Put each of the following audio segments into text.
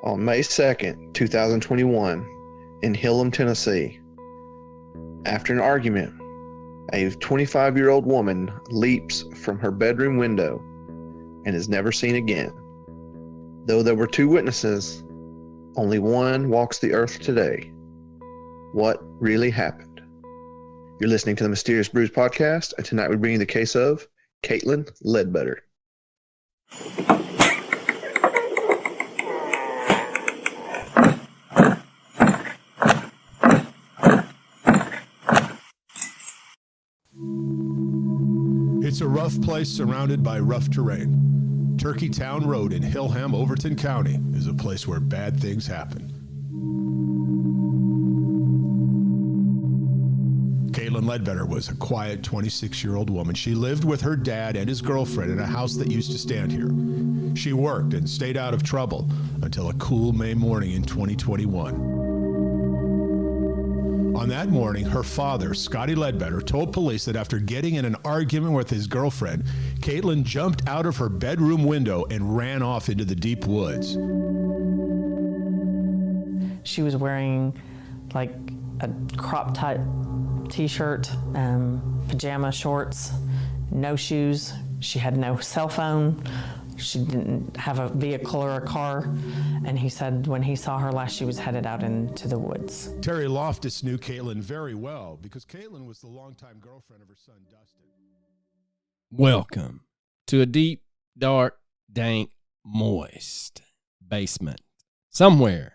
On May 2nd, 2021, in Hillam, Tennessee, after an argument, a 25-year-old woman leaps from her bedroom window and is never seen again. Though there were 2 witnesses, only one walks the earth today. What really happened? You're listening to the Mysterious Brews podcast, and tonight we bring you the case of Kaitlyn Ledbetter. It's a rough place surrounded by rough terrain. Turkey Town Road in Hillham, Overton County is a place where bad things happen. Kaitlyn Ledbetter was a quiet 26-year-old woman. She lived with her dad and his girlfriend in a house that used to stand here. She worked and stayed out of trouble until a cool May morning in 2021. On that morning, her father, Scotty Ledbetter, told police that after getting in an argument with his girlfriend, Kaitlyn jumped out of her bedroom window and ran off into the deep woods. She was wearing like a crop type t-shirt, pajama shorts, no shoes. She had no cell phone. She didn't have a vehicle or a car. And he said when he saw her last, she was headed out into the woods. Terry Loftus knew Kaitlyn very well because Kaitlyn was the longtime girlfriend of her son, Dustin. Welcome to a deep, dark, dank, moist basement somewhere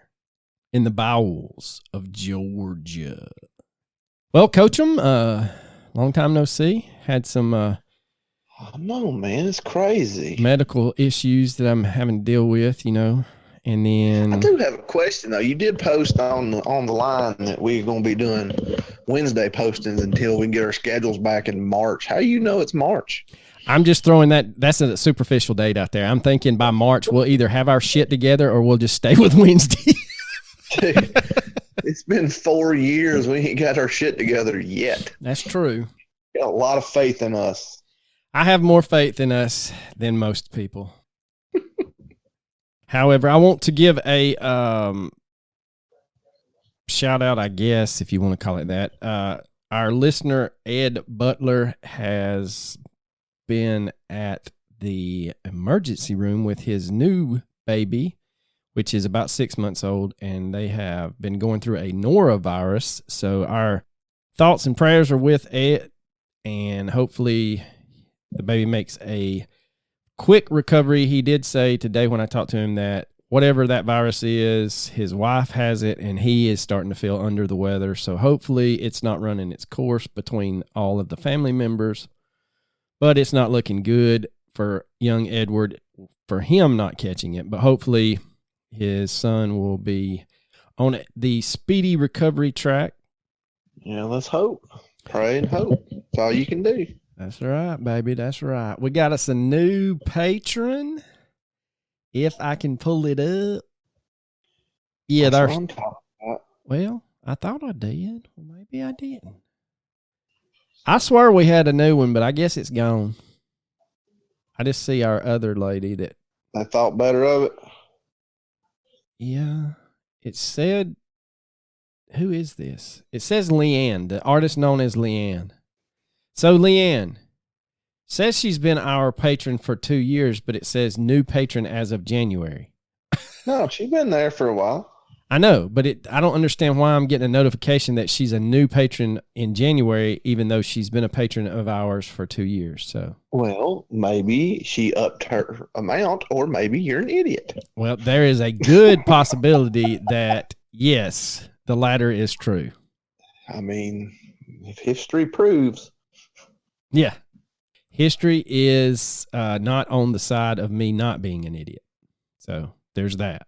in the bowels of Georgia. Well, Coachum, long time no see. Had some I know, man. It's crazy. medical issues that I'm having to deal with, and then I do have a question, though. You did post on the line that we're going to be doing Wednesday postings until we can get our schedules back in March. How do you know it's March? I'm just throwing that's a superficial date out there. I'm thinking by March we'll either have our shit together or we'll just stay with Wednesday. Dude, it's been 4 years. We ain't got our shit together yet. That's true. Got a lot of faith in us. I have more faith in us than most people. However, I want to give a shout out, I guess, if you want to call it that. Our listener, Ed Butler, has been at the emergency room with his new baby, which is about 6 months old, and they have been going through a norovirus. So our thoughts and prayers are with Ed, and hopefully the baby makes a quick recovery. He did say today when I talked to him that whatever that virus is, his wife has it, and he is starting to feel under the weather. So hopefully it's not running its course between all of the family members. But it's not looking good for young Edward, for him not catching it. But hopefully his son will be on the speedy recovery track. Yeah, let's hope. Pray and hope. That's all you can do. That's right, baby. That's right. We got us a new patron. If I can pull it up. Yeah, That's there's. what I'm talking about. Well, I thought I did. Well, maybe I didn't. I swear we had a new one, but I guess it's gone. I just see our other lady that. I thought better of it. Yeah. It said. Who is this? It says Leanne, the artist known as Leanne. So Leanne says she's been our patron for 2 years, but it says new patron as of January. No, she's been there for a while. I know, but I don't understand why I'm getting a notification that she's a new patron in January, even though she's been a patron of ours for 2 years. So, Well, maybe she upped her amount, or maybe you're an idiot. well, there is a good possibility that, yes, the latter is true. I mean, if history proves. Yeah. History is not on the side of me not being an idiot. So there's that.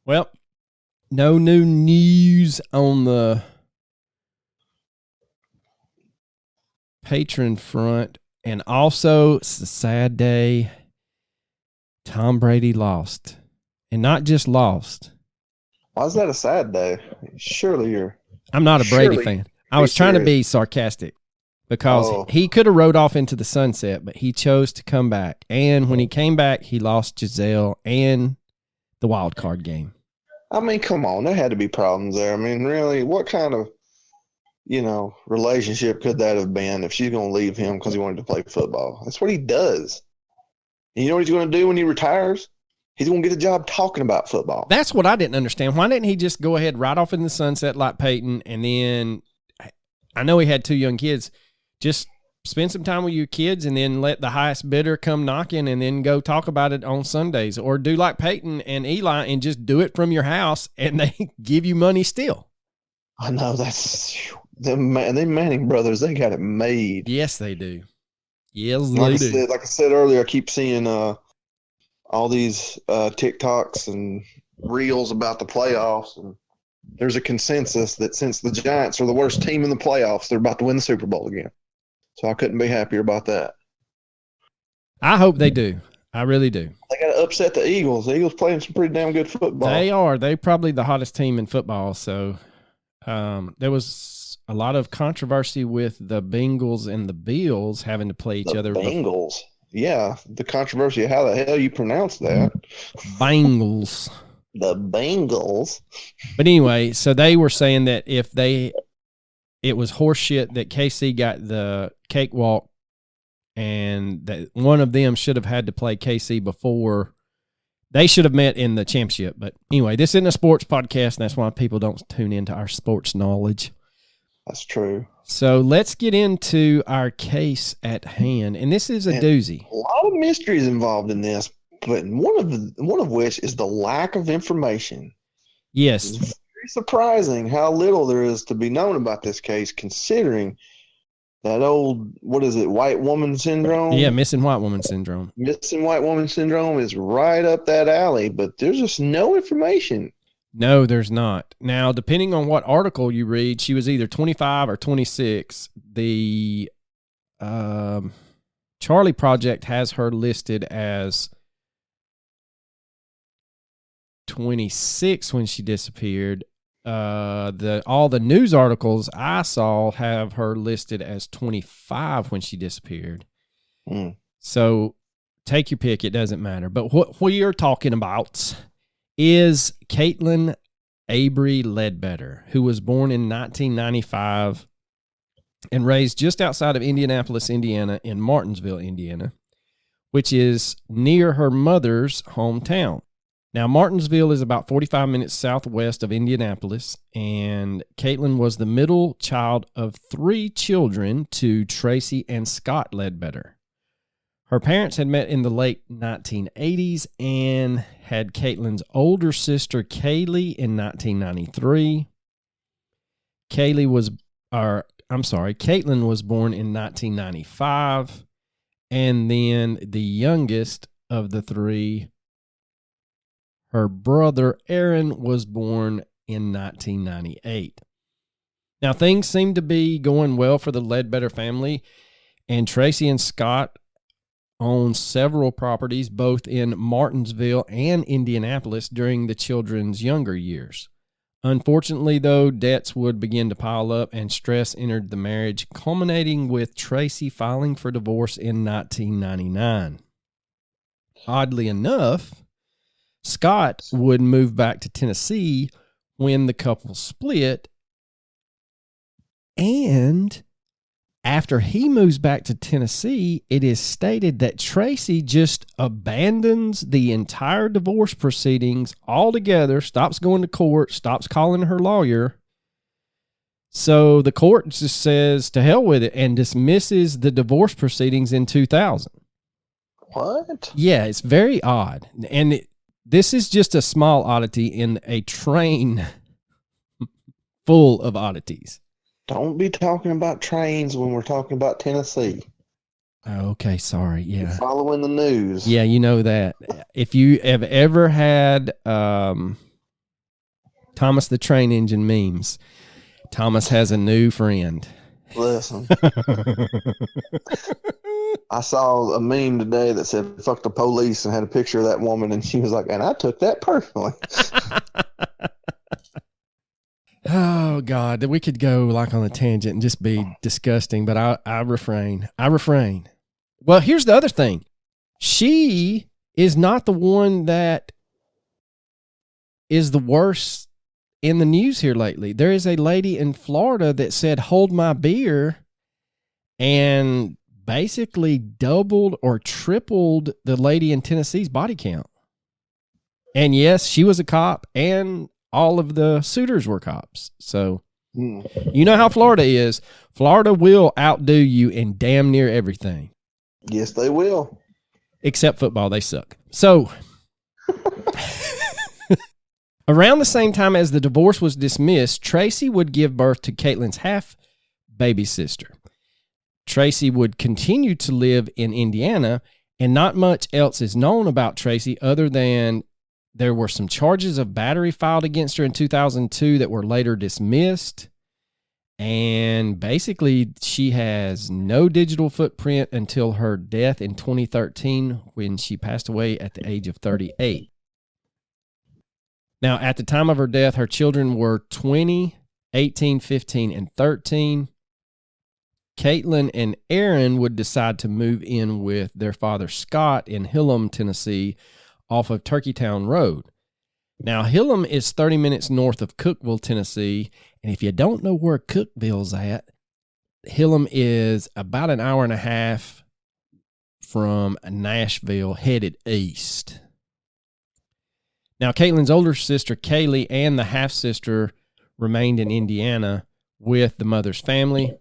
Well, no new news on the patron front. And also, it's a sad day. Tom Brady lost. And not just lost. Why is that a sad day? Surely you're. I'm not a Brady Surely. fan. I was trying to be sarcastic. Because he could have rode off into the sunset, but he chose to come back. And when he came back, he lost Giselle and the wild card game. I mean, come on, there had to be problems there. I mean, really, what kind of, relationship could that have been if she's going to leave him because he wanted to play football? That's what he does. And you know what he's going to do when he retires? He's going to get a job talking about football. That's what I didn't understand. Why didn't he just go ahead right off in the sunset like Peyton, and then I know he had 2 young kids, just spend some time with your kids and then let the highest bidder come knocking and then go talk about it on Sundays, or do like Peyton and Eli and just do it from your house and they give you money still. I know, that's them Manning brothers. They got it made. Yes, they do. Yes, like they do. Like I said earlier, I keep seeing all these TikToks and reels about the playoffs, and there's a consensus that since the Giants are the worst team in the playoffs, they're about to win the Super Bowl again. So I couldn't be happier about that. I hope they do. I really do. They got to upset the Eagles. The Eagles playing some pretty damn good football. They are. They're probably the hottest team in football. So there was a lot of controversy with the Bengals and the Bills having to play each other. Bengals. Yeah, the controversy of how the hell you pronounce that. Bengals. The Bengals. But anyway, so they were saying that it was horseshit that KC got the cakewalk, and that one of them should have had to play KC before. They should have met in the championship. But anyway, this isn't a sports podcast, and that's why people don't tune into our sports knowledge. That's true. So let's get into our case at hand, and this is a doozy. A lot of mysteries involved in this, but one of which is the lack of information. Yes, it's very surprising how little there is to be known about this case, considering that old, what is it, white woman syndrome? Yeah, missing white woman syndrome. Missing white woman syndrome is right up that alley, but there's just no information. No, there's not. Now, depending on what article you read, she was either 25 or 26. The Charlie Project has her listed as 26 when she disappeared. All the news articles I saw have her listed as 25 when she disappeared. So take your pick. It doesn't matter. But what we are talking about is Kaitlyn Avery Ledbetter, who was born in 1995 and raised just outside of Indianapolis, Indiana, in Martinsville, Indiana, which is near her mother's hometown. Now, Martinsville is about 45 minutes southwest of Indianapolis, and Kaitlyn was the middle child of 3 children to Tracy and Scott Ledbetter. Her parents had met in the late 1980s and had Kaitlyn's older sister, Kaylee, in 1993. Kaitlyn was born in 1995, and then the youngest of the 3, her brother, Aaron, was born in 1998. Now, things seem to be going well for the Ledbetter family, and Tracy and Scott own several properties both in Martinsville and Indianapolis during the children's younger years. Unfortunately, though, debts would begin to pile up and stress entered the marriage, culminating with Tracy filing for divorce in 1999. Oddly enough, Scott would move back to Tennessee when the couple split, and after he moves back to Tennessee, it is stated that Tracy just abandons the entire divorce proceedings altogether, stops going to court, stops calling her lawyer. So the court just says to hell with it and dismisses the divorce proceedings in 2000. What? Yeah, it's very odd. And this is just a small oddity in a train full of oddities. Don't be talking about trains when we're talking about Tennessee. Oh, okay, sorry. Yeah. You're following the news. Yeah, you know that. If you have ever had Thomas the Train Engine memes, Thomas has a new friend. Listen. I saw a meme today that said, fuck the police, and had a picture of that woman, and she was like, and I took that personally. Oh, God, we could go like on a tangent and just be disgusting, but I refrain. Well, here's the other thing. She is not the one that is the worst in the news here lately. There is a lady in Florida that said, "Hold my beer," and basically doubled or tripled the lady in Tennessee's body count. And yes, she was a cop, and all of the suitors were cops. So you know how Florida is. Florida will outdo you in damn near everything. Yes, they will. Except football, they suck. So around the same time as the divorce was dismissed, Tracy would give birth to Kaitlyn's half-baby sister. Tracy would continue to live in Indiana, and not much else is known about Tracy other than there were some charges of battery filed against her in 2002 that were later dismissed. And basically, she has no digital footprint until her death in 2013 when she passed away at the age of 38. Now, at the time of her death, her children were 20, 18, 15, and 13. Kaitlyn and Aaron would decide to move in with their father, Scott, in Hillam, Tennessee, off of Turkeytown Road. Now, Hillam is 30 minutes north of Cookeville, Tennessee, and if you don't know where Cookeville's at, Hillam is about an hour and a half from Nashville headed east. Now, Kaitlyn's older sister, Kaylee, and the half-sister remained in Indiana with the mother's family.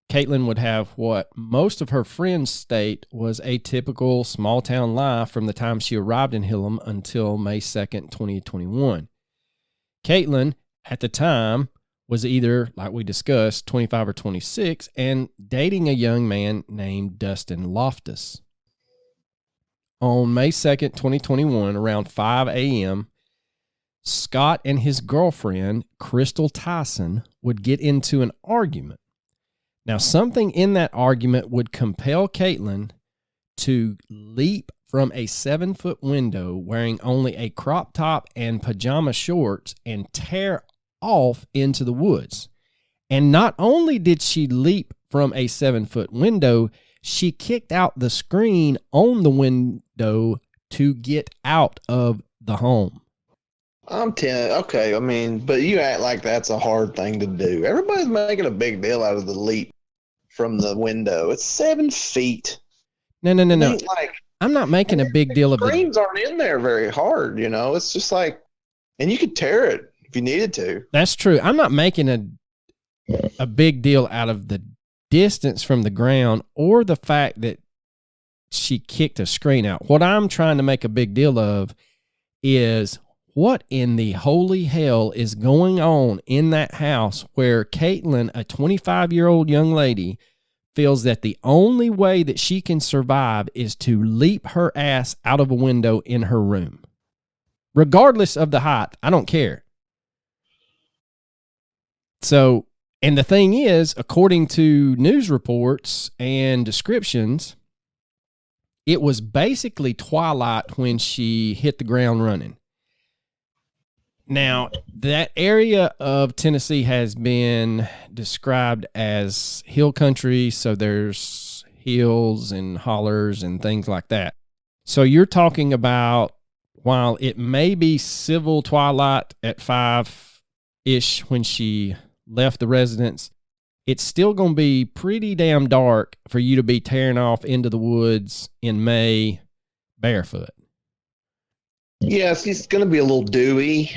Kaitlyn would have what most of her friends state was a typical small-town life from the time she arrived in Hillam until May 2nd, 2021. Kaitlyn, at the time, was either, like we discussed, 25 or 26, and dating a young man named Dustin Loftus. On May 2nd, 2021, around 5 a.m., Scott and his girlfriend, Crystal Tyson, would get into an argument. Now, something in that argument would compel Kaitlyn to leap from a 7-foot window wearing only a crop top and pajama shorts and tear off into the woods. And not only did she leap from a 7-foot window, she kicked out the screen on the window to get out of the home. I'm telling. Okay, I mean, but you act like that's a hard thing to do. Everybody's making a big deal out of the leap from the window. It's 7 feet. No. Like, I'm not making a big deal of it. Screens aren't in there very hard, you know. It's just like, and you could tear it if you needed to. That's true. I'm not making a big deal out of the distance from the ground or the fact that she kicked a screen out. What I'm trying to make a big deal of is what in the holy hell is going on in that house where Kaitlyn, a 25-year-old young lady, feels that the only way that she can survive is to leap her ass out of a window in her room. Regardless of the height, I don't care. So, and the thing is, according to news reports and descriptions, it was basically twilight when she hit the ground running. Now, that area of Tennessee has been described as hill country, so there's hills and hollers and things like that. So you're talking about, while it may be civil twilight at 5-ish when she left the residence, it's still going to be pretty damn dark for you to be tearing off into the woods in May barefoot. Yes, it's going to be a little dewy.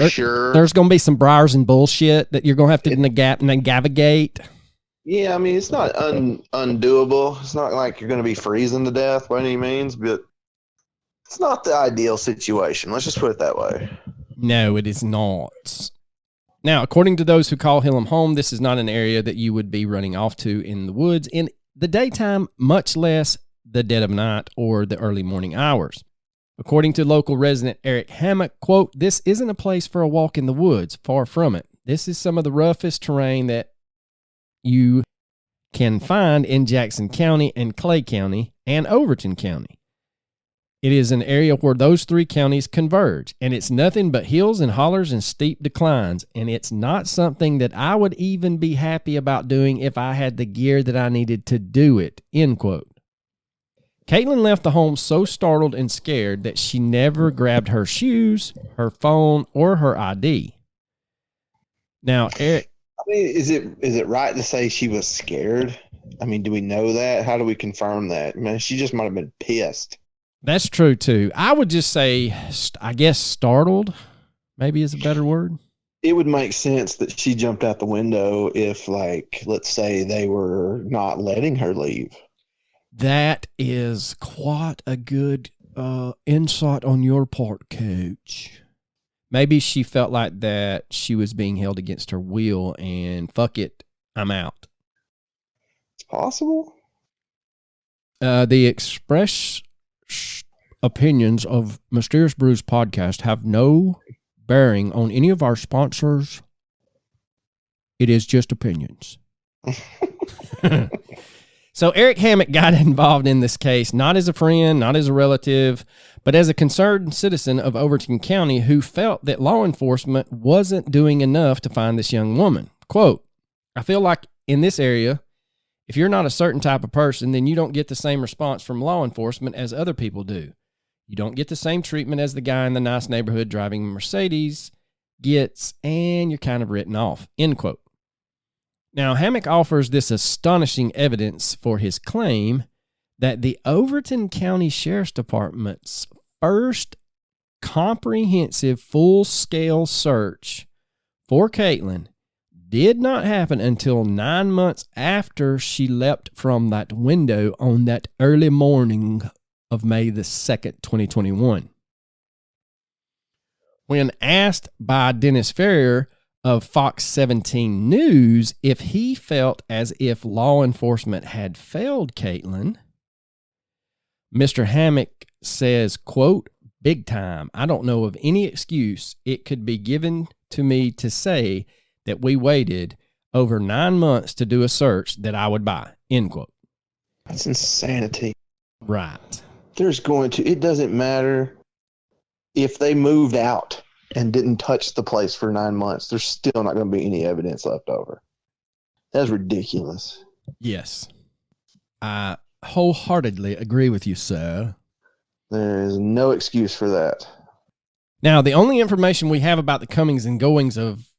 Sure. There's going to be some briars and bullshit that you're going to have to navigate. Yeah, I mean, it's not undoable. It's not like you're going to be freezing to death by any means, but it's not the ideal situation. Let's just put it that way. No, it is not. Now, according to those who call Hillam home, this is not an area that you would be running off to in the woods in the daytime, much less the dead of night or the early morning hours. According to local resident Eric Hammock, quote, "This isn't a place for a walk in the woods, far from it. This is some of the roughest terrain that you can find in Jackson County and Clay County and Overton County. It is an area where those three counties converge, and it's nothing but hills and hollers and steep declines, and it's not something that I would even be happy about doing if I had the gear that I needed to do it," end quote. Kaitlyn left the home so startled and scared that she never grabbed her shoes, her phone, or her ID. Now, Eric, I mean, is it right to say she was scared? I mean, do we know that? How do we confirm that? I mean, she just might have been pissed. that's true too. I would just say, I guess, startled maybe is a better word. It would make sense that she jumped out the window if, like, let's say they were not letting her leave. That is quite a good insight on your part, Coach. Maybe she felt like that she was being held against her will and fuck it, I'm out. It's possible. The express opinions of Mysterious Brews podcast have no bearing on any of our sponsors. It is just opinions. So Eric Hammock got involved in this case, not as a friend, not as a relative, but as a concerned citizen of Overton County who felt that law enforcement wasn't doing enough to find this young woman. Quote, I feel like in this area, if you're not a certain type of person, then you don't get the same response from law enforcement as other people do. You don't get the same treatment as the guy in the nice neighborhood driving a Mercedes gets, and you're kind of written off, end quote. Now, Hammock offers this astonishing evidence for his claim that the Overton County Sheriff's Department's first comprehensive full-scale search for Kaitlyn did not happen until 9 months after she leapt from that window on that early morning of May the 2nd, 2021. When asked by Dennis Ferrier of Fox 17 News if he felt as if law enforcement had failed Kaitlyn, Mr. Hammock says, quote, big time. I don't know of any excuse it could be given to me to say that we waited over 9 months to do a search that I would buy, end quote. That's insanity. Right. It doesn't matter if they moved out and didn't touch the place for 9 months, there's still not going to be any evidence left over. That's ridiculous. Yes. I wholeheartedly agree with you, sir. There is no excuse for that. Now, the only information we have about the comings and goings of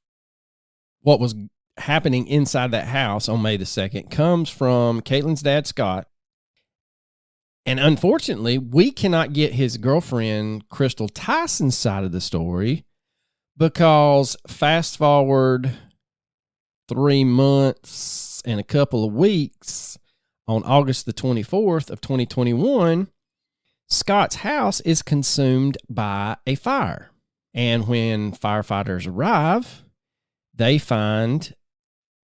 what was happening inside that house on May the 2nd comes from Kaitlyn's dad, Scott. And unfortunately, we cannot get his girlfriend, Crystal Tyson's side of the story because fast forward 3 months and a couple of weeks, on August the 24th of 2021, Scott's house is consumed by a fire. And when firefighters arrive, they find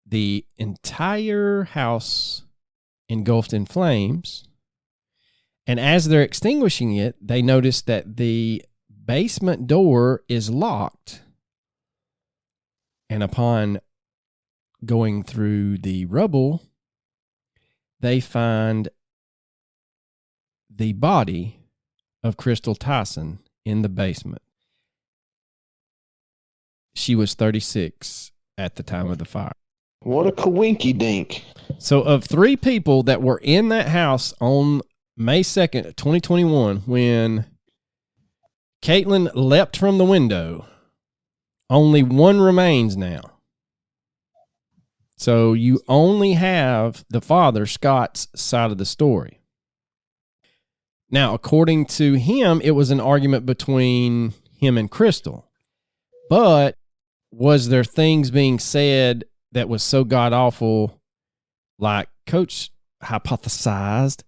the entire house engulfed in flames. And as they're extinguishing it, they notice that the basement door is locked. And upon going through the rubble, they find the body of Crystal Tyson in the basement. She was 36 at the time of the fire. What a coinky dink. So of 3 people that were in that house on May 2nd, 2021, when Kaitlyn leapt from the window, only 1 remains now. So you only have the father, Scott's side of the story. Now, according to him, it was an argument between him and Crystal. But was there things being said that was so god-awful, like Coach hypothesized,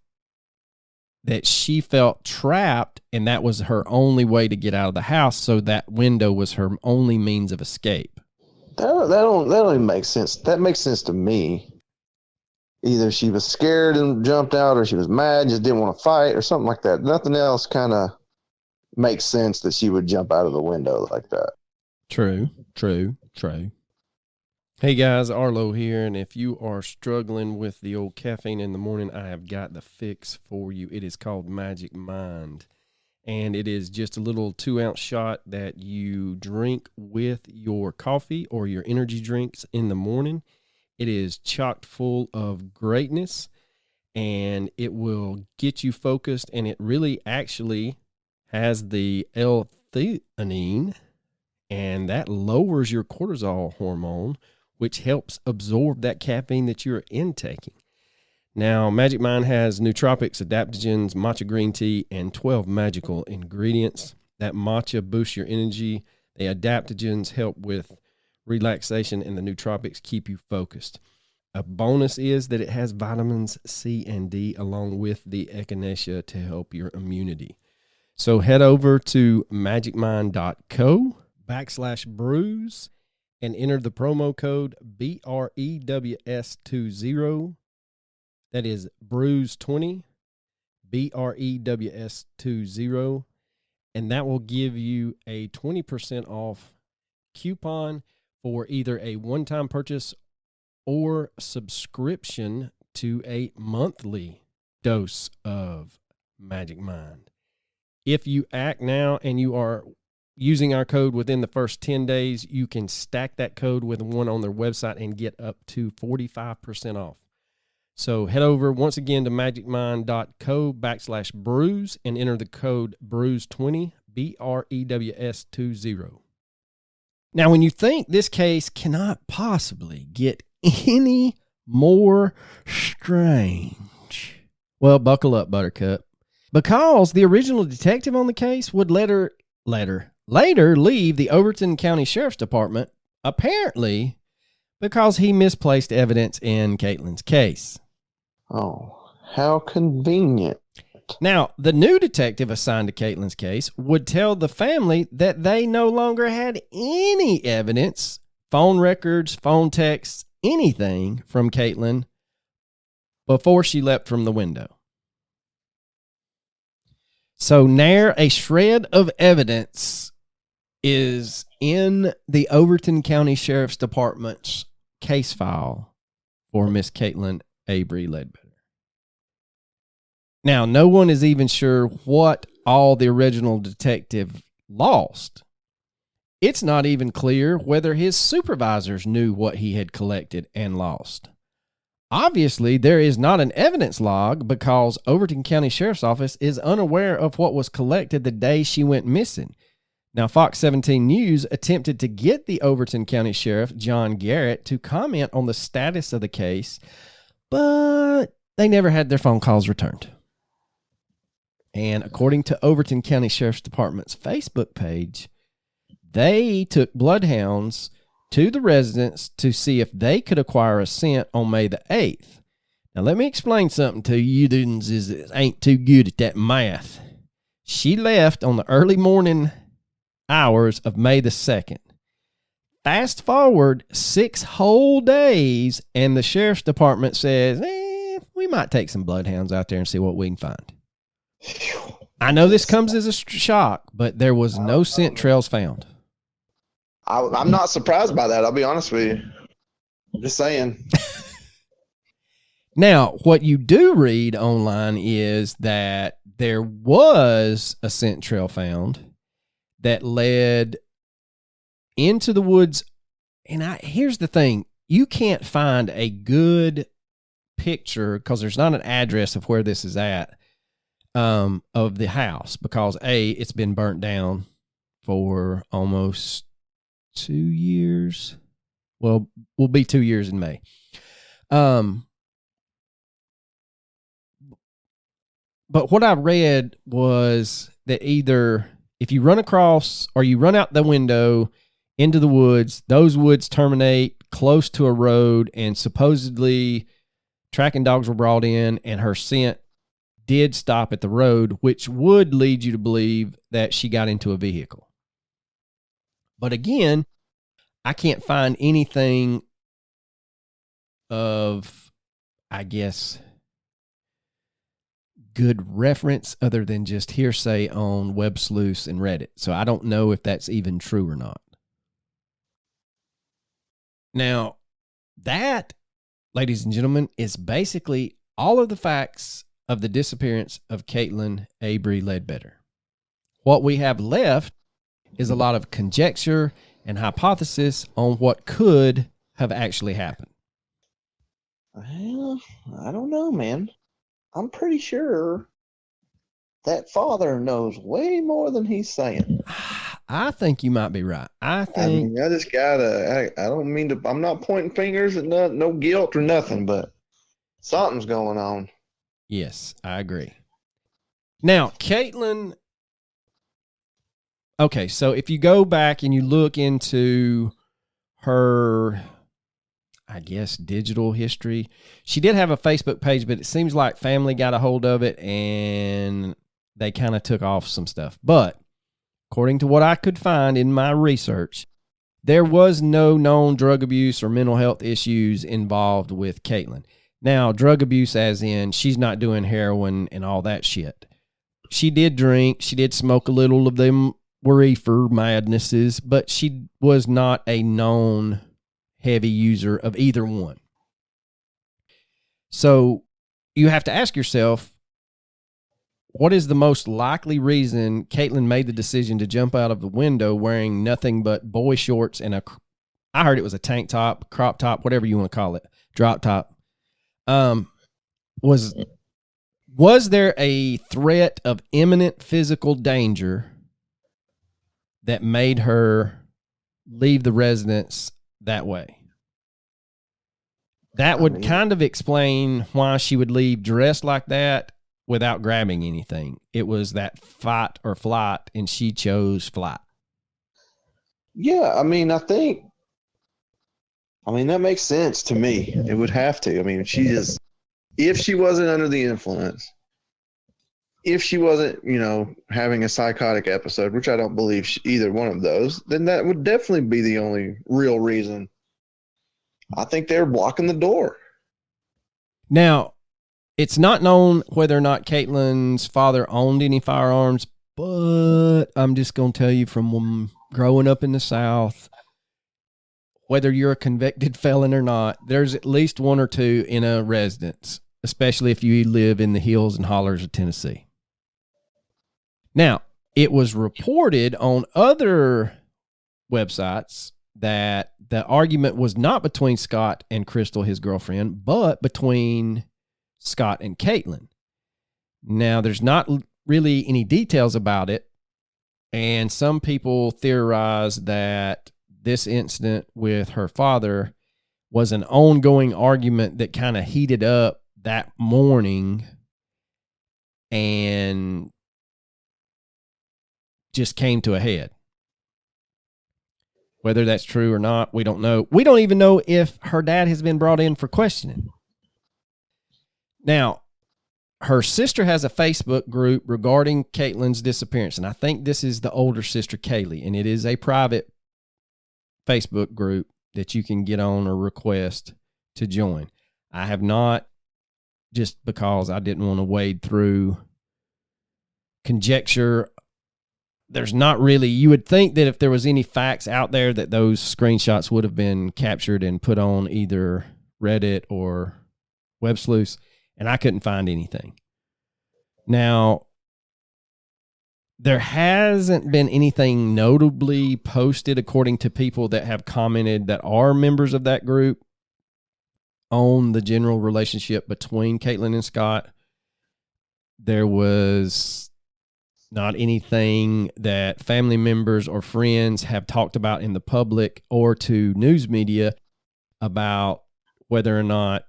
that she felt trapped and that was her only way to get out of the house, so that window was her only means of escape? That don't even make sense. That makes sense to me. Either she was scared and jumped out, or she was mad and just didn't want to fight, or something like that. Nothing else kind of makes sense that she would jump out of the window like that. True. Hey guys, Arlo here, and if you are struggling with the old caffeine in the morning, I have got the fix for you. It is called Magic Mind, and it is just a little 2-ounce shot that you drink with your coffee or your energy drinks in the morning. It is chock full of greatness, and it will get you focused, and it really actually has the L-theanine, and that lowers your cortisol hormone, which helps absorb that caffeine that you're intaking. Now, Magic Mind has nootropics, adaptogens, matcha green tea, and 12 magical ingredients. That matcha boosts your energy. The adaptogens help with relaxation, and the nootropics keep you focused. A bonus is that it has vitamins C and D along with the echinacea to help your immunity. So head over to magicmind.co/brews and enter the promo code BREWS20. That is brews20, BREWS20. And that will give you a 20% off coupon for either a one-time purchase or subscription to a monthly dose of Magic Mind. If you act now and you are using our code within the first 10 days, you can stack that code with one on their website and get up to 45% off. So head over once again to magicmind.co/brews and enter the code brews20, BREWS20. Now, when you think this case cannot possibly get any more strange, well, buckle up, Buttercup, because the original detective on the case would later leave the Overton County Sheriff's Department, apparently because he misplaced evidence in Kaitlyn's case. Oh, how convenient. Now, the new detective assigned to Kaitlyn's case would tell the family that they no longer had any evidence, phone records, phone texts, anything from Kaitlyn before she leapt from the window. So ne'er a shred of evidence is in the Overton County Sheriff's Department's case file for Miss Kaitlyn Avery Ledbetter. Now, no one is even sure what all the original detective lost. It's not even clear whether his supervisors knew what he had collected and lost. Obviously, there is not an evidence log because Overton County Sheriff's Office is unaware of what was collected the day she went missing. Now, Fox 17 News attempted to get the Overton County Sheriff, John Garrett, to comment on the status of the case, but they never had their phone calls returned. And according to Overton County Sheriff's Department's Facebook page, they took bloodhounds to the residence to see if they could acquire a scent on May the 8th. Now, let me explain something to you dudes that ain't too good at that math. She left on the early morning hours of May the 2nd. Fast forward 6 whole days, and the Sheriff's Department says, we might take some bloodhounds out there and see what we can find. I know this comes as a shock, but there was no scent trails found. I'm not surprised by that. I'll be honest with you. I'm just saying. Now, what you do read online is that there was a scent trail found that led into the woods. And here's the thing. You can't find a good picture because there's not an address of where this is at, of the house, because it's been burnt down for almost 2 years. Well, will be 2 years in May. But what I read was that either if you run across or you run out the window into the woods, those woods terminate close to a road, and supposedly tracking dogs were brought in and her scent did stop at the road, which would lead you to believe that she got into a vehicle. But again, I can't find anything of, I guess, good reference other than just hearsay on Web Sleuths and Reddit. So I don't know if that's even true or not. Now, that, ladies and gentlemen, is basically all of the facts of the disappearance of Kaitlyn Avery Ledbetter. What we have left is a lot of conjecture and hypothesis on what could have actually happened. Well, I don't know, man. I'm pretty sure that father knows way more than he's saying. I think you might be right. I I think mean, I just gotta. I don't mean to. I'm not pointing fingers at no guilt or nothing, but something's going on. yes, I agree. Now, Kaitlyn. Okay, so if you go back and you look into her, I guess, digital history, she did have a Facebook page, but it seems like family got a hold of it and they kind of took off some stuff. But according to what I could find in my research, there was no known drug abuse or mental health issues involved with Kaitlyn. Now, drug abuse as in she's not doing heroin and all that shit. She did drink. She did smoke a little of them reefer madnesses, but she was not a known heavy user of either one. So you have to ask yourself, what is the most likely reason Kaitlyn made the decision to jump out of the window wearing nothing but boy shorts and I heard it was a tank top, crop top, whatever you want to call it, drop top. Was there a threat of imminent physical danger that made her leave the residence that way? That would kind of explain why she would leave dressed like that without grabbing anything. It was that fight or flight, and she chose flight. Yeah, I mean, that makes sense to me. It would have to. I mean, if she wasn't under the influence, if she wasn't, having a psychotic episode, which I don't believe either one of those, then that would definitely be the only real reason. I think they're blocking the door. Now, it's not known whether or not Kaitlyn's father owned any firearms, but I'm just going to tell you from growing up in the South, whether you're a convicted felon or not, there's at least one or two in a residence, especially if you live in the hills and hollers of Tennessee. Now, it was reported on other websites that the argument was not between Scott and Crystal, his girlfriend, but between Scott and Kaitlyn. Now, there's not really any details about it, and some people theorize that this incident with her father was an ongoing argument that kind of heated up that morning and just came to a head. Whether that's true or not, we don't know. We don't even know if her dad has been brought in for questioning. Now, her sister has a Facebook group regarding Kaitlyn's disappearance, and I think this is the older sister, Kaylee, and it is a private Facebook group that you can get on or request to join. I have not, just because I didn't want to wade through conjecture. There's not really, you would think that if there was any facts out there that those screenshots would have been captured and put on either Reddit or Web Sleuths, and I couldn't find anything. Now, there hasn't been anything notably posted according to people that have commented that are members of that group on the general relationship between Kaitlyn and Scott. There was not anything that family members or friends have talked about in the public or to news media about whether or not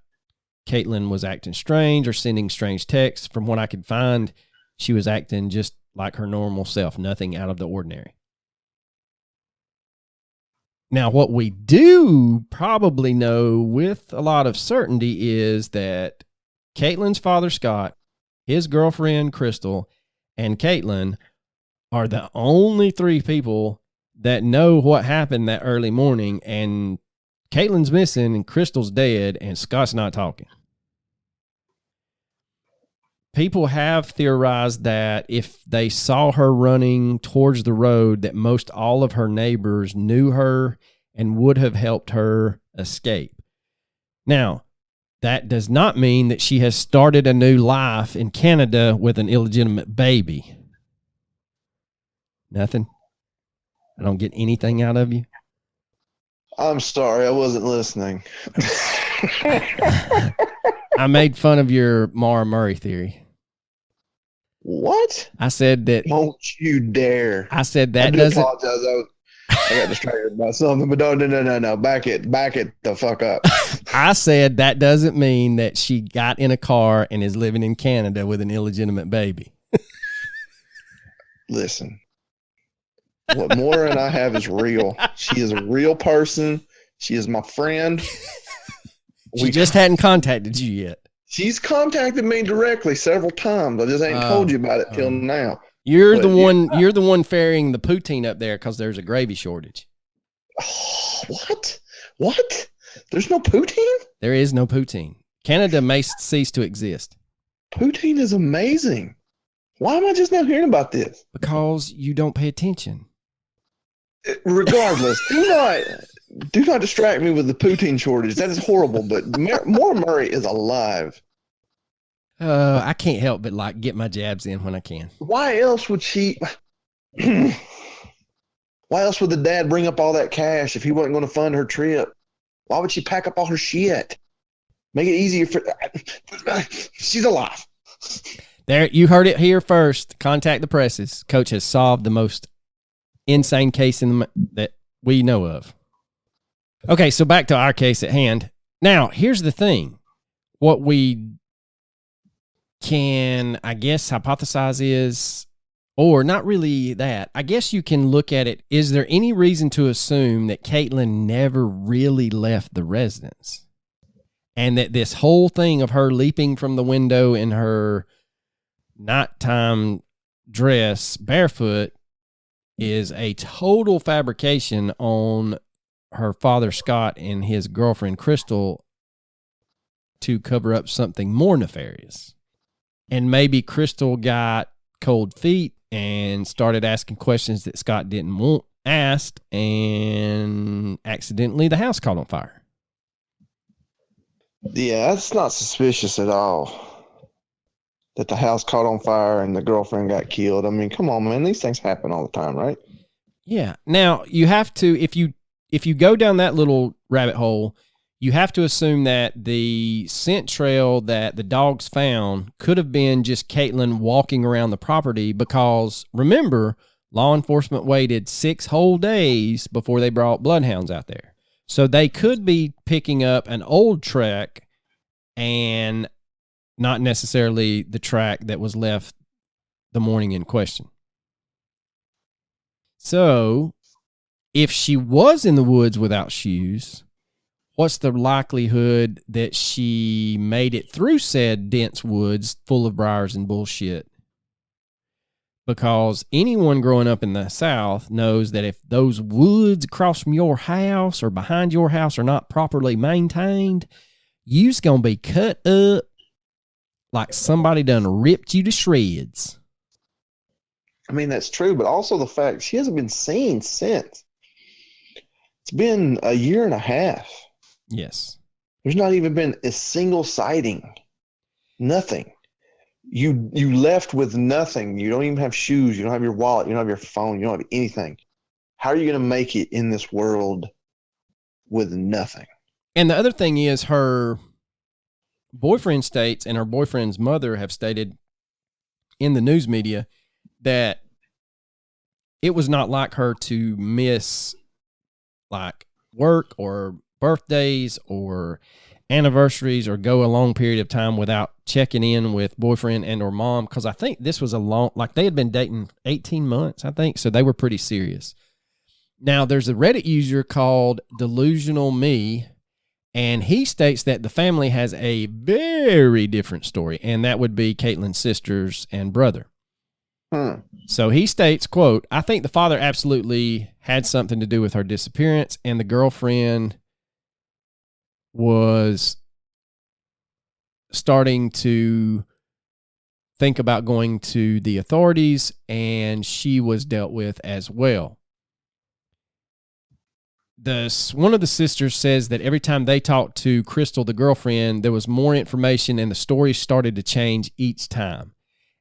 Kaitlyn was acting strange or sending strange texts. From what I could find, she was acting just like her normal self, nothing out of the ordinary. Now, what we do probably know with a lot of certainty is that Kaitlyn's father, Scott, his girlfriend, Crystal, and Kaitlyn are the only three people that know what happened that early morning, and Kaitlyn's missing and Crystal's dead and Scott's not talking. People have theorized that if they saw her running towards the road, that most all of her neighbors knew her and would have helped her escape. Now, that does not mean that she has started a new life in Canada with an illegitimate baby. Nothing? I don't get anything out of you? I'm sorry, I wasn't listening. I made fun of your Mara Murray theory. What? I said that. Don't you dare. I said I that do doesn't. apologize. I got distracted by something, but no. Back it the fuck up. I said that doesn't mean that she got in a car and is living in Canada with an illegitimate baby. Listen, what Maura and I have is real. She is a real person. She is my friend. She just hadn't contacted you yet. She's contacted me directly several times. I just ain't told you about it till now. You're the one ferrying the poutine up there because there's a gravy shortage. Oh, what? There's no poutine? There is no poutine. Canada may cease to exist. Poutine is amazing. Why am I just now hearing about this? Because you don't pay attention. Regardless, do not distract me with the poutine shortage. That is horrible, but Maura Murray is alive. I can't help but get my jabs in when I can. Why else would she... Why else would the dad bring up all that cash if he wasn't going to fund her trip? Why would she pack up all her shit? Make it easier for... She's alive. There, you heard it here first. Contact the presses. Coach has solved the most insane case that we know of. Okay, so back to our case at hand. Now, here's the thing. What we can, I guess, hypothesize is, or not really that, I guess you can look at it, is there any reason to assume that Kaitlyn never really left the residence? And that this whole thing of her leaping from the window in her nighttime dress barefoot is a total fabrication on her father Scott and his girlfriend Crystal to cover up something more nefarious. And maybe Crystal got cold feet and started asking questions that Scott didn't want asked, and accidentally the house caught on fire. Yeah, that's not suspicious at all. That the house caught on fire and the girlfriend got killed. I mean, come on, man. These things happen all the time, right? Yeah. Now, you have to, if you go down that little rabbit hole, you have to assume that the scent trail that the dogs found could have been just Kaitlyn walking around the property because, remember, law enforcement waited 6 whole days before they brought bloodhounds out there. So they could be picking up an old track and not necessarily the track that was left the morning in question. So, if she was in the woods without shoes, what's the likelihood that she made it through said dense woods full of briars and bullshit? Because anyone growing up in the South knows that if those woods across from your house or behind your house are not properly maintained, you's going to be cut up like somebody done ripped you to shreds. I mean, that's true, but also the fact she hasn't been seen since. It's been a year and a half. Yes. There's not even been a single sighting. Nothing. You left with nothing. You don't even have shoes. You don't have your wallet. You don't have your phone. You don't have anything. How are you going to make it in this world with nothing? And the other thing is her boyfriend states, and her boyfriend's mother have stated in the news media, that it was not like her to miss like work or birthdays or anniversaries or go a long period of time without checking in with boyfriend and or mom, because I think this was a long, like they had been dating 18 months, I think, so they were pretty serious. Now, there's a Reddit user called Delusional Me, and he states that the family has a very different story, and that would be Kaitlyn's sisters and brother. So he states, quote, "I think the father absolutely had something to do with her disappearance, and the girlfriend was starting to think about going to the authorities, and she was dealt with as well." One of the sisters says that every time they talked to Crystal, the girlfriend, there was more information, and the story started to change each time.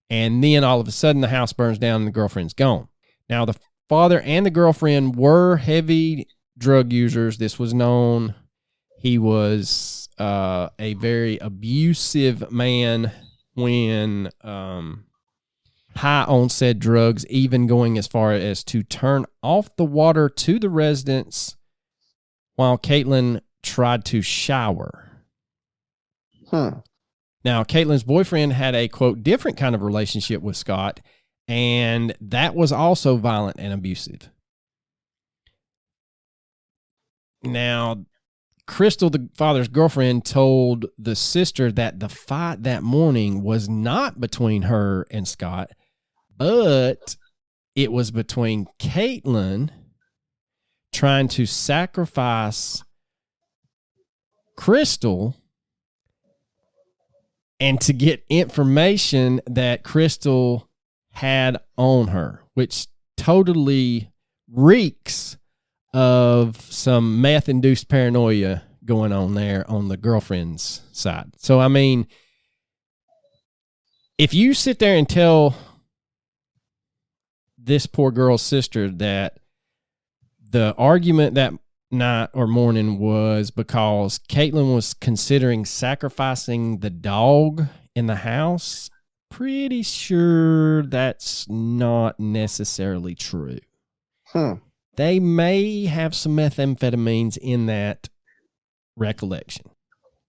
And then all of a sudden, the house burns down and the girlfriend's gone. Now, the father and the girlfriend were heavy drug users. This was known. He was a very abusive man when high on said drugs, even going as far as to turn off the water to the residents while Kaitlyn tried to shower. Now, Kaitlyn's boyfriend had a, quote, different kind of relationship with Scott, and that was also violent and abusive. Now, Crystal, the father's girlfriend, told the sister that the fight that morning was not between her and Scott, but it was between Kaitlyn trying to sacrifice Crystal and to get information that Crystal had on her, which totally reeks of some meth-induced paranoia going on there on the girlfriend's side. So, I mean, if you sit there and tell this poor girl's sister that the argument that night or morning was because Kaitlyn was considering sacrificing the dog in the house, pretty sure that's not necessarily true. They may have some methamphetamines in that recollection.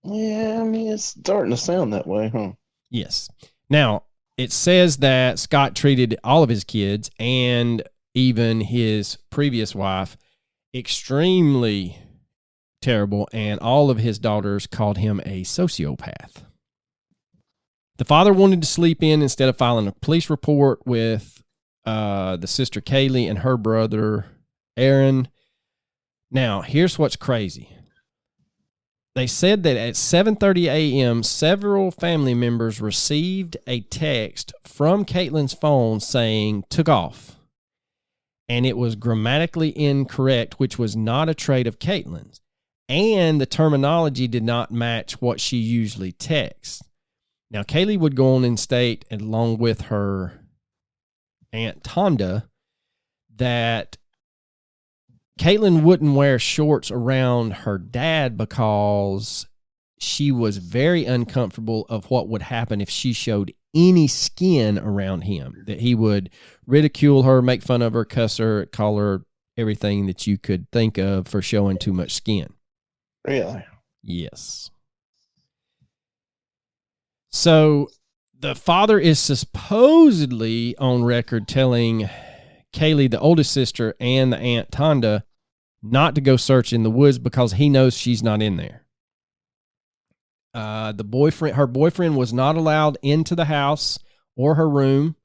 Yeah, I mean, it's starting to sound that way, huh? Yes. Now, it says that Scott treated all of his kids and even his previous wife extremely terrible, and all of his daughters called him a sociopath. The father wanted to sleep in instead of filing a police report with the sister Kaylee and her brother Aaron. Now, here's what's crazy. They said that at 7:30 a.m., several family members received a text from Kaitlyn's phone saying, "took off." And it was grammatically incorrect, which was not a trait of Kaitlyn's. And the terminology did not match what she usually texts. Now, Kaylee would go on and state, along with her Aunt Tonda, that Kaitlyn wouldn't wear shorts around her dad because she was very uncomfortable of what would happen if she showed any skin around him, that he would ridicule her, make fun of her, cuss her, call her everything that you could think of for showing too much skin. Really? Yes. So the father is supposedly on record telling Kaylee, the oldest sister, and the Aunt Tonda not to go search in the woods because he knows she's not in there. Her boyfriend was not allowed into the house or her room,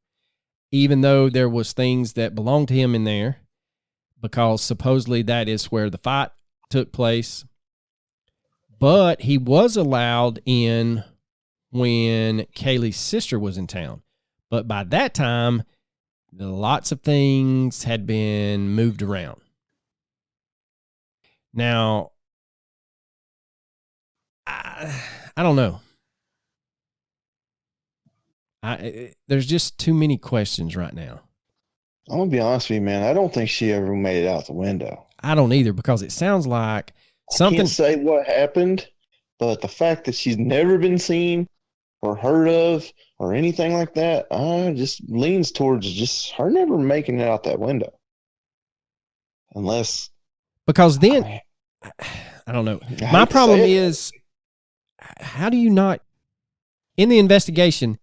even though there was things that belonged to him in there, because supposedly that is where the fight took place. But he was allowed in when Kaylee's sister was in town. But by that time, lots of things had been moved around. Now, I don't know. There's just too many questions right now. I'm going to be honest with you, man. I don't think she ever made it out the window. I don't either, because it sounds like something. I can't say what happened, but the fact that she's never been seen or heard of or anything like that, just leans towards just her never making it out that window. Unless. Because then, I don't know. My problem is, how do you not, in the investigation,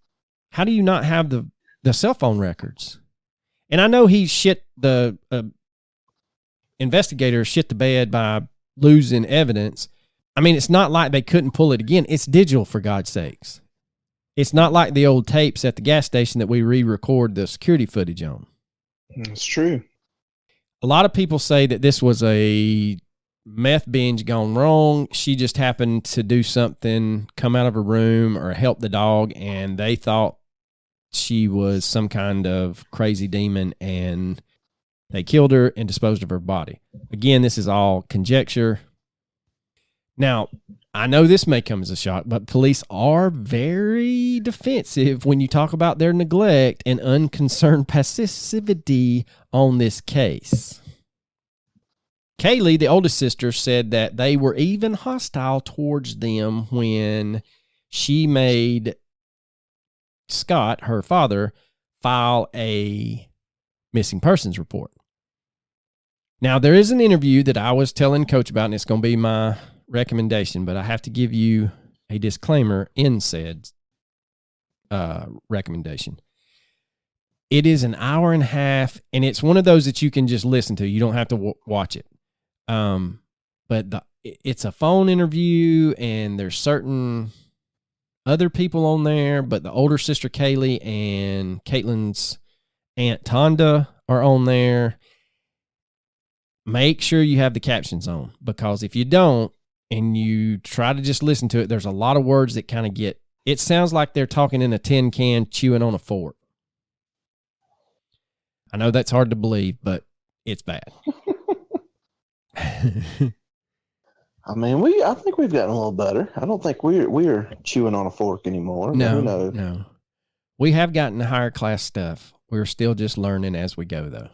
how do you not have the cell phone records? And I know he the investigator shit the bed by losing evidence. I mean, it's not like they couldn't pull it again. It's digital, for God's sakes. It's not like the old tapes at the gas station that we re-record the security footage on. It's true. A lot of people say that this was a meth binge gone wrong. She just happened to do something, come out of her room or help the dog, and they thought she was some kind of crazy demon, and they killed her and disposed of her body. Again, this is all conjecture. Now, I know this may come as a shock, but police are very defensive when you talk about their neglect and unconcerned passivity on this case. Kaylee, the oldest sister, said that they were even hostile towards them when she made Scott, her father, file a missing persons report. Now, there is an interview that I was telling Coach about, and it's going to be my recommendation, but I have to give you a disclaimer in said recommendation. It is an hour and a half, and it's one of those that you can just listen to. You don't have to watch it. But it's a phone interview, and there's certain other people on there, but the older sister Kaylee and Kaitlyn's aunt Tonda are on there. Make sure you have the captions on, because if you don't and you try to just listen to it, there's a lot of words that kind of it sounds like they're talking in a tin can chewing on a fork. I know that's hard to believe, but it's bad. I mean, I think we've gotten a little better. I don't think we're chewing on a fork anymore. No. We have gotten higher class stuff. We're still just learning as we go, though.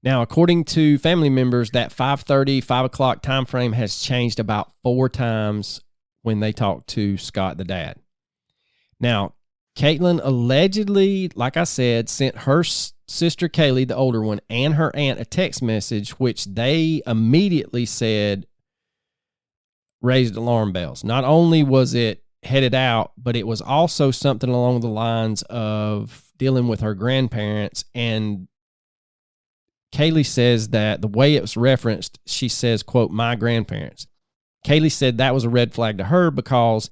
Now, according to family members, that 5:30, 5 o'clock time frame has changed about 4 times when they talked to Scott, the dad. Now, Kaitlyn allegedly, like I said, sent her sister Kaylee, the older one, and her aunt a text message, which they immediately said raised alarm bells. Not only was it headed out, but it was also something along the lines of dealing with her grandparents. And Kaylee says that the way it was referenced, she says, quote, my grandparents. Kaylee said that was a red flag to her because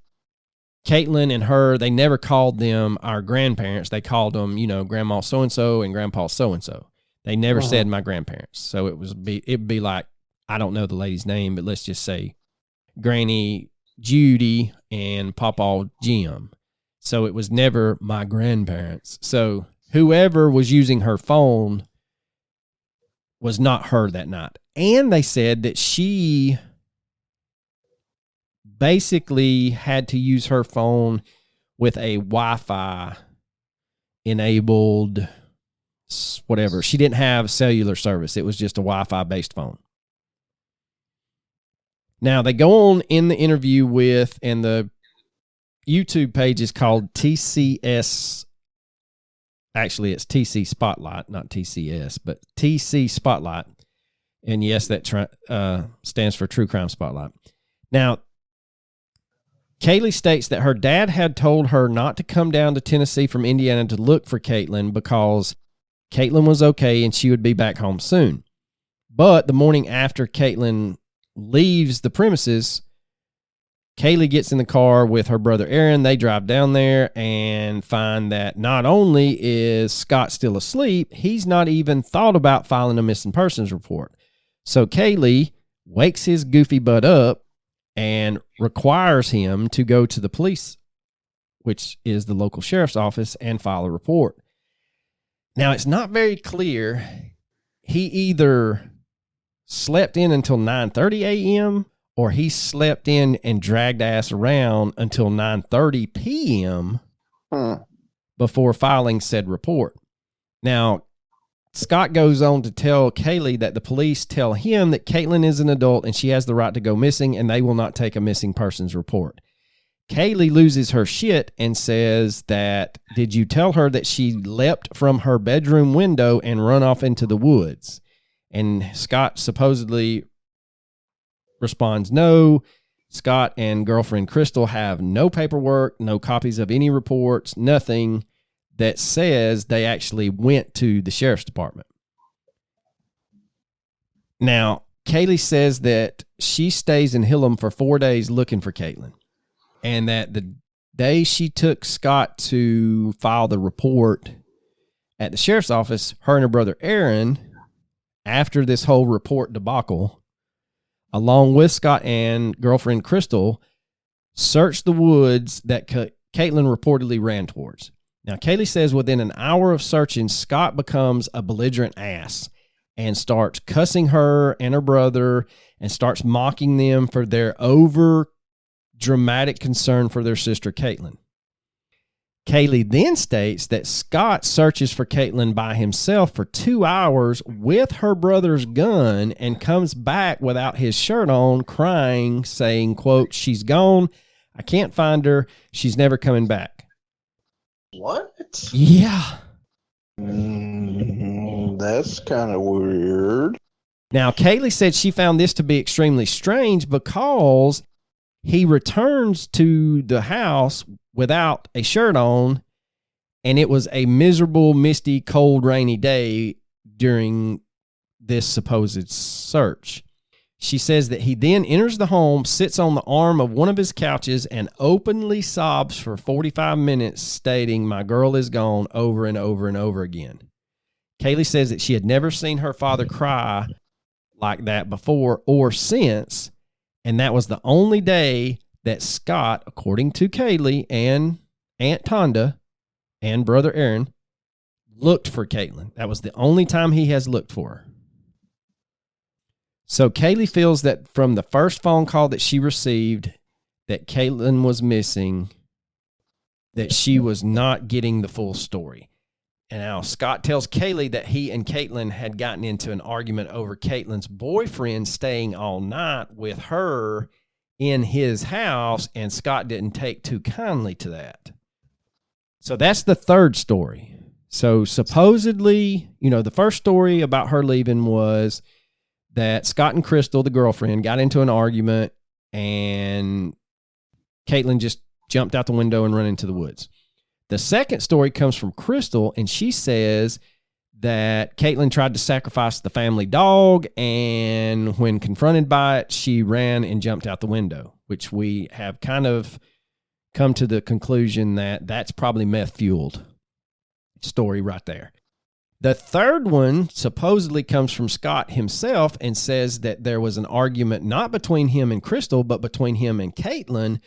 Kaitlyn and her, they never called them our grandparents. They called them, Grandma so-and-so and Grandpa so-and-so. They never said my grandparents. So it'd be like, I don't know the lady's name, but let's just say Granny Judy and Pawpaw Jim. So it was never my grandparents. So whoever was using her phone was not her that night. And they said that she basically had to use her phone with a Wi-Fi enabled whatever. She didn't have cellular service. It was just a Wi-Fi based phone. Now, they go on in the interview with, and the YouTube page is called TCS. Actually, it's TC Spotlight, not TCS, but TC Spotlight. And yes, that stands for True Crime Spotlight. Now, Kaylee states that her dad had told her not to come down to Tennessee from Indiana to look for Kaitlyn because Kaitlyn was okay and she would be back home soon. But the morning after Kaitlyn leaves the premises, Kaylee gets in the car with her brother Aaron. They drive down there and find that not only is Scott still asleep, he's not even thought about filing a missing persons report. So Kaylee wakes his goofy butt up and requires him to go to the police, which is the local sheriff's office, and file a report. Now, it's not very clear. He either slept in until 9:30 a.m. or he slept in and dragged ass around until 9:30 p.m. Before filing said report. Now, Scott goes on to tell Kaylee that the police tell him that Kaitlyn is an adult and she has the right to go missing and they will not take a missing persons report. Kaylee loses her shit and says that, did you tell her that she leapt from her bedroom window and run off into the woods? And Scott supposedly responds, no. Scott and girlfriend Crystal have no paperwork, no copies of any reports, nothing that says they actually went to the sheriff's department. Now, Kaylee says that she stays in Hillam for 4 days looking for Kaitlyn, and that the day she took Scott to file the report at the sheriff's office, her and her brother Aaron, after this whole report debacle, along with Scott and girlfriend Crystal, searched the woods that Kaitlyn reportedly ran towards. Now, Kaylee says within an hour of searching, Scott becomes a belligerent ass and starts cussing her and her brother and starts mocking them for their over dramatic concern for their sister Kaitlyn. Kaylee then states that Scott searches for Kaitlyn by himself for 2 hours with her brother's gun and comes back without his shirt on, crying, saying, quote, "She's gone. I can't find her. She's never coming back." What? Yeah. That's kind of weird. Now, Kaylee said she found this to be extremely strange because he returns to the house without a shirt on, and it was a miserable, misty, cold, rainy day during this supposed search. She says that he then enters the home, sits on the arm of one of his couches, and openly sobs for 45 minutes, stating, "My girl is gone," over and over and over again. Kaylee says that she had never seen her father cry like that before or since, and that was the only day that Scott, according to Kaylee and Aunt Tonda and Brother Aaron, looked for Kaitlyn. That was the only time he has looked for her. So Kaylee feels that from the first phone call that she received that Kaitlyn was missing, that she was not getting the full story. And now Scott tells Kaylee that he and Kaitlyn had gotten into an argument over Kaitlyn's boyfriend staying all night with her in his house, and Scott didn't take too kindly to that. So that's the third story. So supposedly, the first story about her leaving was that Scott and Crystal, the girlfriend, got into an argument, and Kaitlyn just jumped out the window and ran into the woods. The second story comes from Crystal, and she says that Kaitlyn tried to sacrifice the family dog, and when confronted by it, she ran and jumped out the window, which we have kind of come to the conclusion that that's probably meth-fueled story right there. The third one supposedly comes from Scott himself and says that there was an argument not between him and Crystal, but between him and Kaitlyn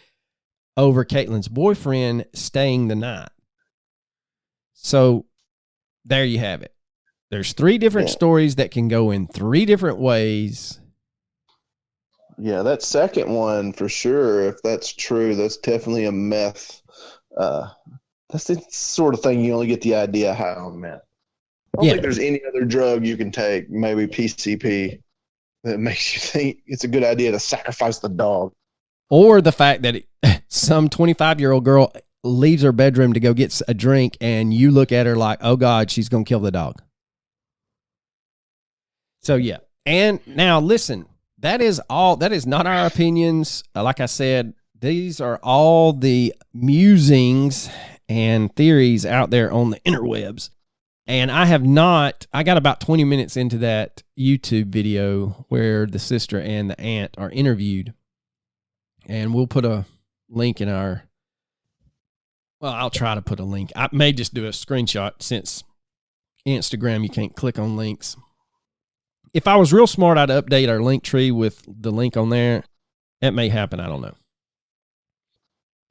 over Kaitlyn's boyfriend staying the night. So there you have it. There's three different stories that can go in three different ways. Yeah, that second one for sure. If that's true, that's definitely a meth. That's the sort of thing you only get the idea how meth. I don't think there's any other drug you can take, maybe PCP, that makes you think it's a good idea to sacrifice the dog. Or the fact that some 25-year-old girl leaves her bedroom to go get a drink, and you look at her like, oh, God, she's going to kill the dog. So, yeah. And now, listen, that is not our opinions. Like I said, these are all the musings and theories out there on the interwebs. And I got about 20 minutes into that YouTube video where the sister and the aunt are interviewed. And we'll put a link in I'll try to put a link. I may just do a screenshot since Instagram, you can't click on links. If I was real smart, I'd update our link tree with the link on there. That may happen. I don't know.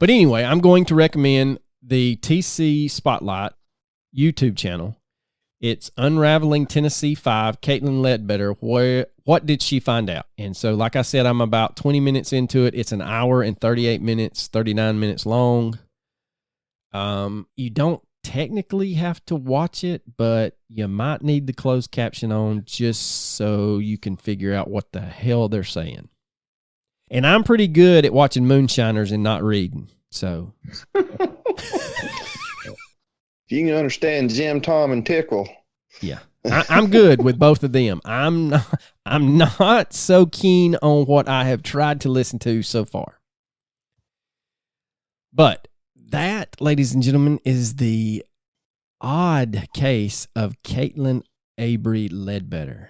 But anyway, I'm going to recommend the TC Spotlight YouTube channel. It's Unraveling Tennessee 5, Kaitlyn Ledbetter. What did she find out? And so, like I said, I'm about 20 minutes into it. It's an hour and 38 minutes, 39 minutes long. You don't technically have to watch it, but you might need the closed caption on just so you can figure out what the hell they're saying. And I'm pretty good at watching moonshiners and not reading. So If you can understand Jim, Tom, and Tickle. Yeah, I'm good with both of them. I'm not so keen on what I have tried to listen to so far. But that, ladies and gentlemen, is the odd case of Kaitlyn Avery Ledbetter.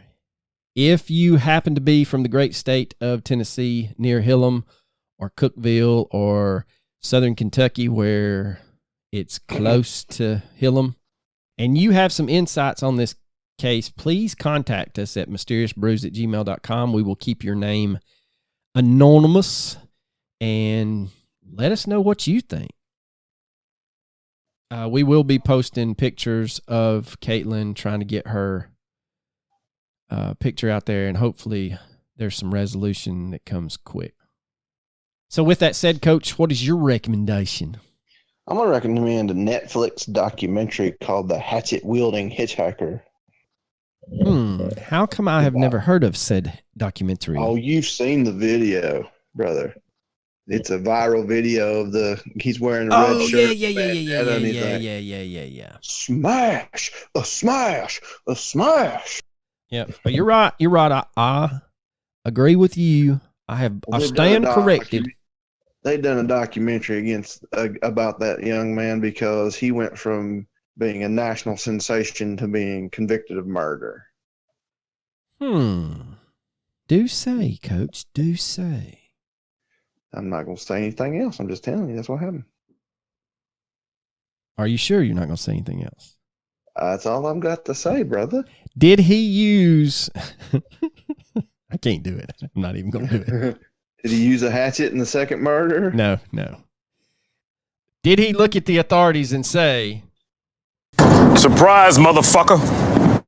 If you happen to be from the great state of Tennessee, near Hillam or Cookeville or Southern Kentucky, where it's close to Hillam, and you have some insights on this case, please contact us at mysteriousbrews@gmail.com. We will keep your name anonymous and let us know what you think. We will be posting pictures of Kaitlyn, trying to get her picture out there, and hopefully there's some resolution that comes quick. So with that said, Coach, what is your recommendation? I'm gonna recommend a Netflix documentary called "The Hatchet Wielding Hitchhiker." How come I have never heard of said documentary? Oh, you've seen the video, brother. It's a viral video of he's wearing a red shirt. Yeah. Smash! A smash! A smash! Yeah, but you're right. You're right. I agree with you. I stand corrected. They've done a documentary about that young man because he went from being a national sensation to being convicted of murder. Do say, Coach. Do say. I'm not going to say anything else. I'm just telling you that's what happened. Are you sure you're not going to say anything else? That's all I've got to say, brother. Did he use... I can't do it. I'm not even going to do it. Did he use a hatchet in the second murder? No. Did he look at the authorities and say... Surprise, motherfucker!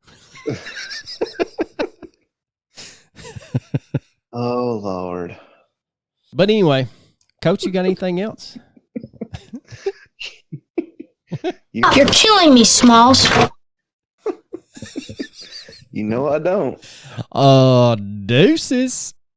Oh, Lord. But anyway, Coach, you got anything else? You're killing me, Smalls. You know I don't. Deuces.